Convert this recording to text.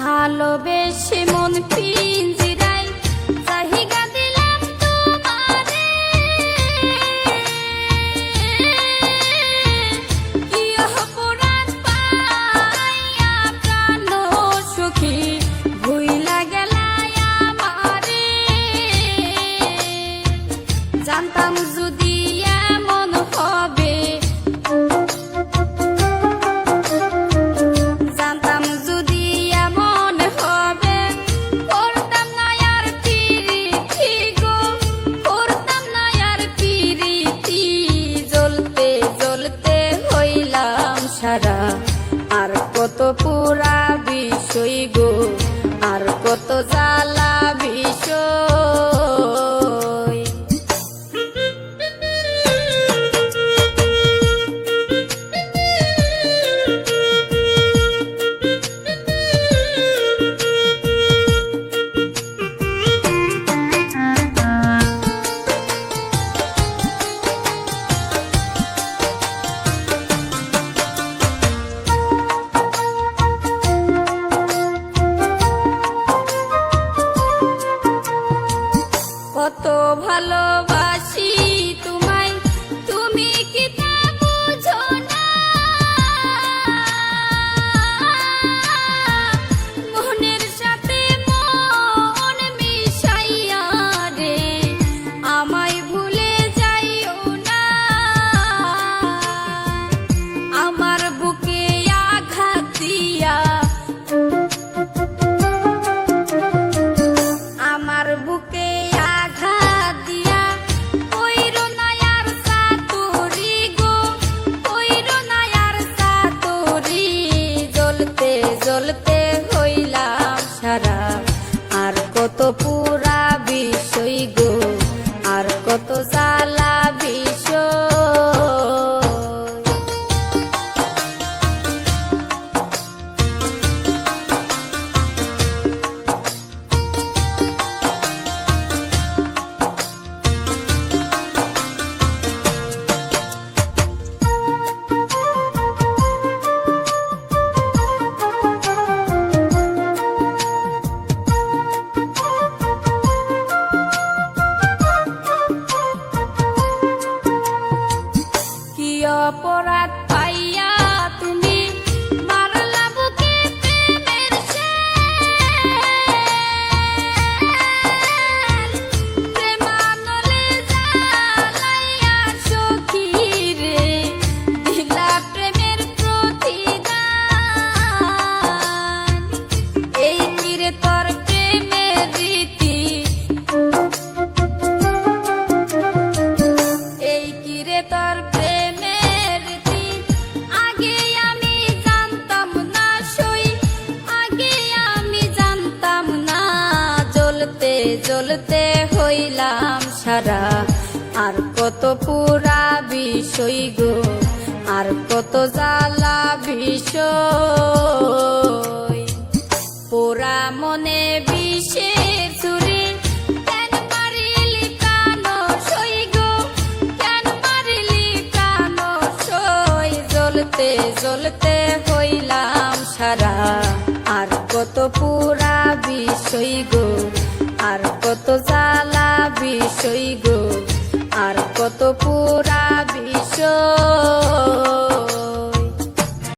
ভালোবেসে মন পিঞ্জিরায় জাহিগা দিলাম তোমারে, কি অপরাধ পাইয়া প্রাণ সখী ভুইলা গেলায় আমারে। জানতাম যদি এমন হবে, জানতাম যদি এমন হবে, করতাম না আর পিরিতি গো, করতাম না আর পিরিতি। জ্বলতে জ্বলতে হইলাম সারা, আর কত পুরা বিষয় গো, আর কত জ্বালা বিষয়। কত ভালোবাসি তোমায়, তুমি কি তা বুঝো না? মনের সাথে মন মিশাইয়া রে আমায় ভুলে যাইও না। আমার বুকে আঘাত দিয়া, আমার বুকে আঘাত দিয়া কইরো না আর সাতুরি গো, কইরো না আর সাতুরি। জ্বলতে জ্বলতে হইলাম সারা, আর কত পুরা বিষয় গো, আর কত জ্বালা বিষয়। কি অপরাধ পাইয়া তুমি মারলা বুকে প্রেমের শেল, প্রেমানলে জ্বালাইয়া সখী রে দিলা প্রেমের প্রতিদান। এই তীরে তোর প্রেমের রীতি, এই কিরে তোর প্রেমের রীতি। আগে আমি জানতাম না সই, আগে আমি জানতাম না। জ্বলতে জ্বলতে হইলাম সারা, আর কত পুরা বিষয় গো, আর কত জ্বালা বিষয়। পোড়া মনে বিষের ছুরি কেন মারিলি প্রাণ সই গো, কেন মারিলি প্রাণ সই। জ্বলতে জ্বলতে হইলাম সারা, আর কত পুরা বিষয় গো, আর কত জ্বালা বিষয় গো, আর কত পুরা